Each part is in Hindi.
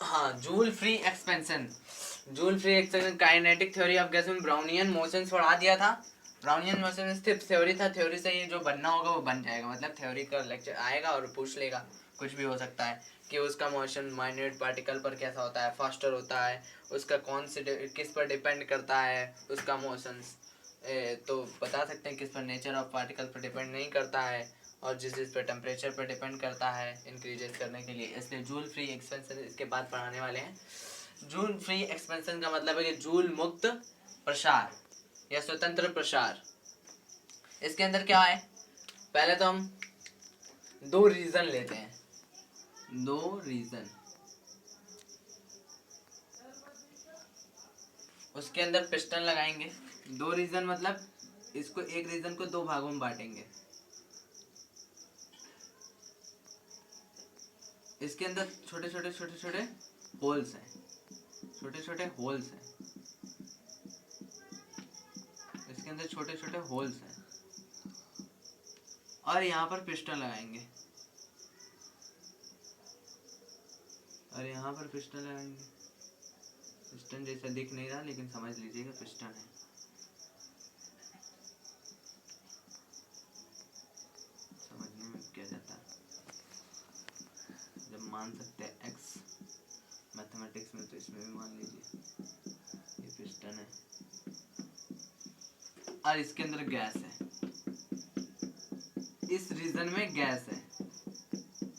हाँ, joule free expansion. Joule free expansion kinetic theory of gas में ब्राउनियन मोशंस पढ़ा दिया था। ब्राउनियन मोशन सिर्फ थ्योरी था, थ्योरी से ही जो बनना होगा वो बन जाएगा। मतलब थ्योरी का लेक्चर आएगा और पूछ लेगा, कुछ भी हो सकता है कि उसका मोशन माइन्यूट पार्टिकल पर कैसा होता है, फास्टर होता है, उसका कौन से किस पर डिपेंड करता है उसका मोशंस। तो बता सकते हैं किस पर, नेचर ऑफ पार्टिकल पर डिपेंड नहीं करता है और जिस पर टेम्परेचर पर डिपेंड करता है इंक्रीजेस करने के लिए। इसलिए जूल फ्री एक्सपेंशन इसके बाद पढ़ाने वाले हैं। जूल फ्री एक्सपेंशन का मतलब है कि जूल मुक्त प्रसार या स्वतंत्र प्रसार। इसके अंदर क्या है, पहले तो हम दो रीजन लेते हैं, दो रीजन। उसके अंदर पिस्टन लगाएंगे। दो रीजन मतलब इसको, एक रीजन को दो भागों में बांटेंगे। इसके अंदर छोटे छोटे छोटे छोटे होल्स हैं, छोटे छोटे होल्स हैं। इसके अंदर छोटे छोटे होल्स हैं और यहाँ पर पिस्टन लगाएंगे और यहाँ पर पिस्टन लगाएंगे। पिस्टन जैसा दिख नहीं रहा लेकिन समझ लीजिएगा पिस्टन है। समझने में क्या जाता है जब मान सकते हैं एक्स मैथमेटिक्स में, तो इसमें भी मान लीजिए ये पिस्टन है और इसके अंदर गैस है। इस रीजन में गैस है,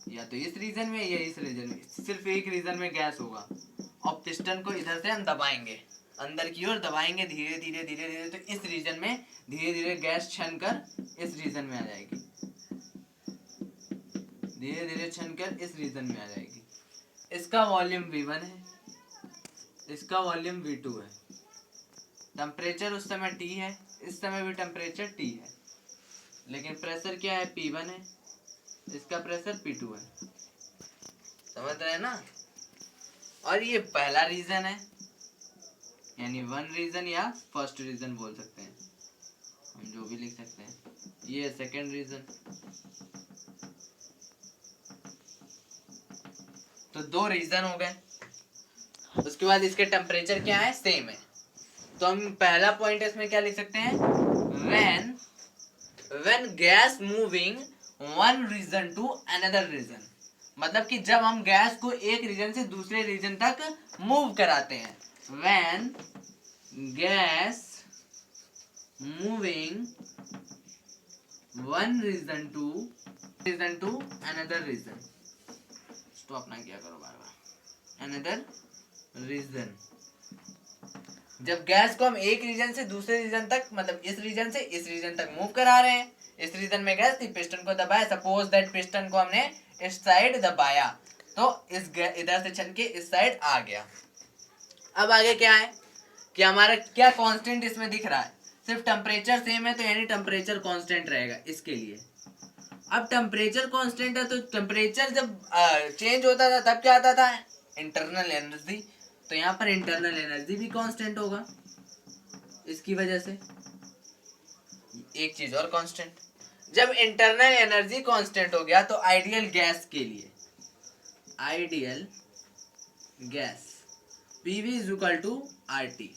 या तो इस रीजन में या इस रीजन में, सिर्फ एक रीजन में गैस होगा। और पिस्टन को इधर से हम दबाएंगे, अंदर की ओर दबाएंगे धीरे धीरे धीरे धीरे, तो इस रीजन में धीरे धीरे गैस छन कर इस रीजन में आ जाएगी, धीरे धीरे छन कर इस रीजन में आ जाएगी। इसका वॉल्यूम V1 है, इसका वॉल्यूम V2 है। टेम्परेचर उस समय T है, इस समय भी टेम्परेचर T है, लेकिन प्रेशर क्या है, P1 है, इसका प्रेशर P2 है। समझ रहे हैं ना। और ये पहला रीजन है, यानी वन रीजन या फर्स्ट रीजन बोल सकते हैं, हम जो भी लिख सकते हैं। ये सेकंड रीजन। तो दो रीजन हो गए। उसके बाद इसके टेम्परेचर क्या है, सेम है। तो हम पहला पॉइंट इसमें क्या लिख सकते हैं, when gas moving one region to another region. मतलब कि जब हम गैस को एक रीजन से दूसरे रीजन तक मूव कराते हैं। when gas moving one region to another region. Stop ना किया करो बार बार। अनदर रीजन, जब गैस को हम एक रीजन से दूसरे रीजन तक, मतलब इस रीजन से इस रीजन तक मूव करा रहे हैं। इस रीजन में गैस थी, पिस्टन को दबाया, सपोज दैट पिस्टन को हमने इस साइड दबाया तो इस इधर से छन के इस साइड आ गया। अब आगे क्या है कि हमारा क्या कांस्टेंट इसमें दिख रहा है, सिर्फ टेम्परेचर सेम है तो यानी टेम्परेचर कांस्टेंट रहेगा इसके लिए। अब टेम्परेचर कांस्टेंट है तो टेम्परेचर जब चेंज होता था तब क्या आता था, इंटरनल एनर्जी। तो यहाँ पर इंटरनल एनर्जी भी कांस्टेंट होगा इसकी वजह से। एक चीज और कांस्टेंट, जब इंटरनल एनर्जी कांस्टेंट हो गया तो आइडियल गैस के लिए, ideal gas PV is equal to RT।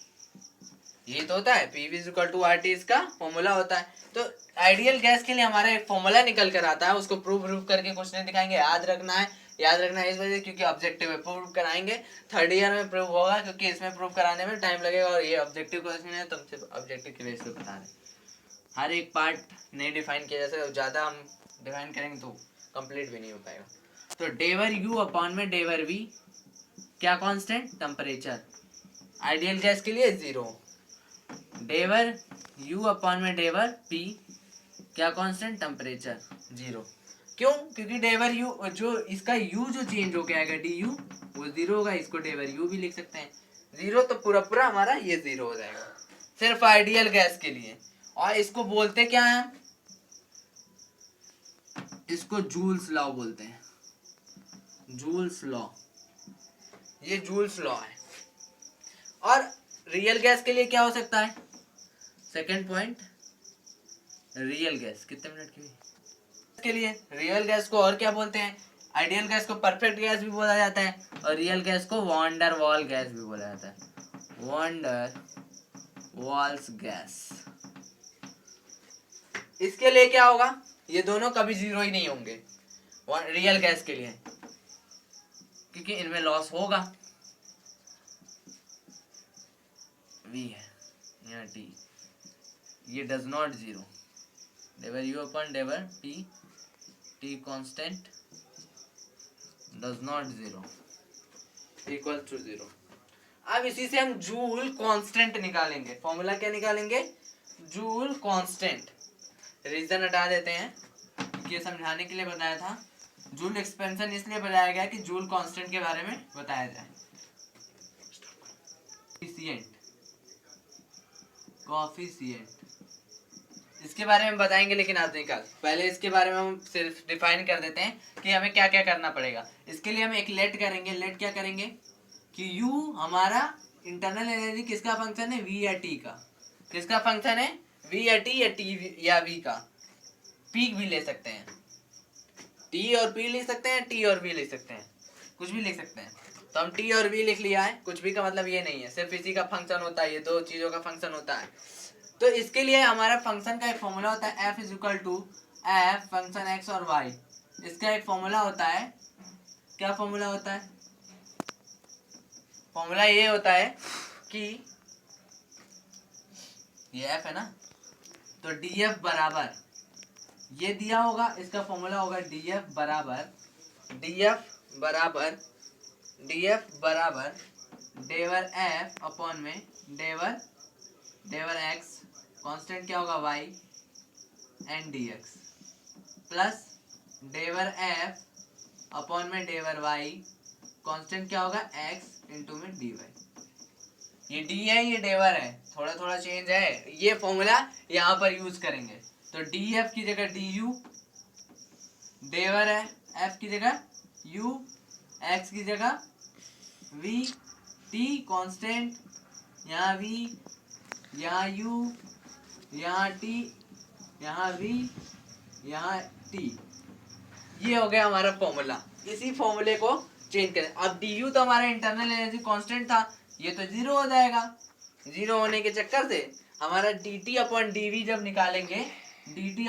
ये तो होता है PV is equal to RT, इसका फॉर्मूला होता है। तो आइडियल गैस के लिए हमारा एक फॉर्मूला निकल कर आता है, उसको प्रूव करके कुछ नहीं दिखाएंगे, याद रखना है। याद रखना है इस वजह क्योंकि ऑब्जेक्टिव है, प्रूव कराएंगे थर्ड ईयर में प्रूव होगा, क्योंकि इसमें प्रूव कराने में टाइम लगेगा और ये ऑब्जेक्टिव क्वेश्चन है, तुमसे ऑब्जेक्टिव की वजह से बता रहे। हर एक पार्ट नहीं डिफाइन किया जा सकता, ज़्यादा हम डिफाइन करेंगे तो कंप्लीट भी नहीं हो पाएगा। तो डेवर U अपॉन में डेवर V, क्या कांस्टेंट, टेम्परेचर। आइडियल गैस के लिए 0। डेवर U अपॉन में डेवर P, क्या कांस्टेंट, टेम्परेचर 0। क्यों, क्योंकि डेवर U जो इसका U जो चेंज हो गया है DU वो 0 होगा, इसको डेवर U भी लिख सकते हैं 0। तो पूरा पूरा हमारा ये 0 हो जाएगा सिर्फ आइडियल गैस के लिए। और इसको बोलते क्या है, इसको जूल्स लॉ बोलते हैं, जूल्स लॉ। ये जूल्स लॉ है। और रियल गैस के लिए क्या हो सकता है, सेकंड पॉइंट, रियल गैस कितने मिनट के लिए, के लिए रियल गैस को और क्या बोलते हैं, आइडियल गैस को परफेक्ट गैस भी बोला जाता है और रियल गैस को वॉन्डर वॉल गैस भी बोला जाता है। Van der Waals gas. इसके लिए क्या होगा, ये दोनों कभी जीरो ही नहीं होंगे रियल गैस के लिए, क्योंकि इनमें लॉस होगा। V है यहाँ T, ये does not zero, del U upon del T constant does not zero equal to zero. अब इसी से हम जूल कांस्टेंट निकालेंगे। फॉर्मूला क्या निकालेंगे, जूल कांस्टेंट। रीजन हटा देते हैं क्योंकि ये समझाने के लिए बताया था। जूल एक्सपेंशन इसलिए बताया गया कि जूल कांस्टेंट के बारे में बताया जाए। कोएफिशिएंट इसके बारे में बताएंगे लेकिन आज नहीं कल। पहले इसके बारे में हम सिर्फ डिफाइन कर देते हैं कि हमें क्या क्या करना पड़ेगा। इसके लिए हम एक लेट करेंगे। लेट क्या करेंगे कि U हमारा इंटरनल एनर्जी किसका फंक्शन है, V या T का। किसका फंक्शन है, V या T या T या V का। P भी ले सकते हैं, T और P लिख सकते हैं, T और V लिख सकते हैं, कुछ भी लिख सकते हैं। तो हम T और V लिख लिया है। कुछ भी का मतलब ये नहीं है, सिर्फ इसी का फंक्शन होता है, ये दो चीजों का फंक्शन होता है। तो इसके लिए हमारा फंक्शन का एक फॉर्मूला होता है f is equal to F function x और y। इसका एक फॉर्मूला होता है, क्या फॉर्मूला होता है, फॉर्मूला ये होता है कि ये f है ना, तो df बराबर ये दिया होगा, इसका फॉर्मूला होगा df बराबर डेवर f अपॉन में डेवर x कांस्टेंट क्या होगा y and dx plus del f upon में डेवर y कांस्टेंट क्या होगा x इंटू में dy। ये d है, ये डेवर है, थोड़ा थोड़ा चेंज है। ये फॉर्मूला यहाँ पर यूज करेंगे। तो df की जगह du, डेवर है f की जगह u, x की जगह v, t कांस्टेंट, यहाँ v, यहाँ u, यहाँ t, यहाँ v, यहाँ t। ये हो गया हमारा फॉर्मूला। इसी फॉर्मूले को चेंज करें। अब du तो हमारा इंटरनल एनर्जी कांस्टेंट था, ये तो जीरो हो जाएगा। जीरो होने के चक्कर से हमारा dt अपॉन dv जब निकालेंगे, dt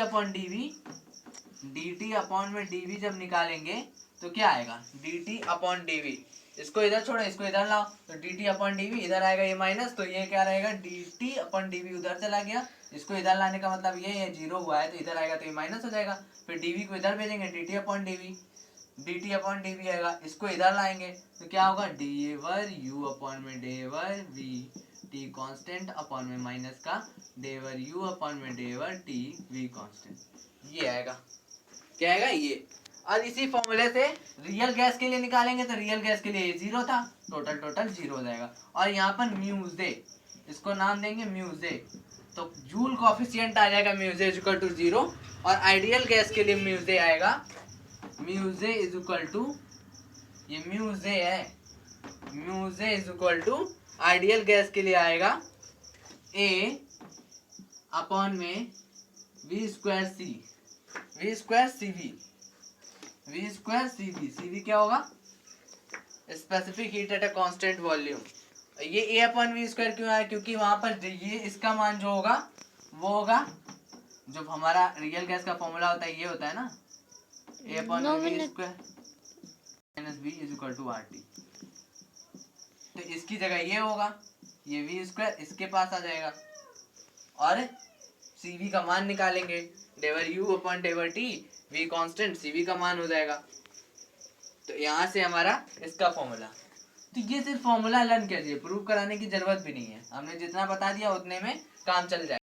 अपॉन में dv जब निकालेंगे तो क्या आएगा, dt अपॉन dv। इसको इधर छोड़ो, इसको इधर लाओ, तो dt अपॉन dv इधर आएगा, ये माइनस, तो ये क्या रहेगा, dt अपॉन dv उधर चला गया। इसको इधर लाने का मतलब ये जीरो हुआ है तो इधर आएगा तो ये माइनस हो जाएगा। फिर dv को इधर भेजेंगे, dt अपॉन dv आएगा। इसको इधर लाएंगे तो क्या होगा, डेवर u अपॉन में डेवर v t कांस्टेंट अपॉन में माइनस का डेवर u अपॉन में डेवर t v कांस्टेंट। ये आएगा, क्या आएगा ये। और इसी फॉर्मूले से रियल गैस के लिए निकालेंगे तो रियल गैस के लिए ये जीरो था, टोटल जीरो हो जाएगा। और यहाँ पर म्यूजे, इसको नाम देंगे म्यूजे, तो जूल कोएफिशिएंट आ जाएगा म्यूजे इज इक्वल टू जीरो। और आइडियल गैस के लिए म्यूजे आएगा, म्यूजे इज इक्वल टू, ये म्यूजे है, mu J is equal to ideal gas के लिए आएगा a अपॉन में v स्क्वायर cv क्या होगा, specific heat at a constant volume. ये a अपॉन वी स्क्वायर क्यों आया, क्योंकि वहां पर ये इसका मान जो होगा वो होगा, जो हमारा रियल गैस का फॉर्मूला होता है ये होता है ना, a upon V square minus v is equal to RT। तो इसकी जगह ये होगा, ये v स्क्वायर इसके पास आ जाएगा और cv का मान निकालेंगे, del u upon del t, v constant, cv का मान हो जाएगा। तो यहाँ से हमारा इसका फॉर्मूला। तो ये सिर्फ फॉर्मूला लर्न कीजिए, प्रूव कराने की जरूरत भी नहीं है, हमने जितना बता दिया उतने में काम चल जाएगा।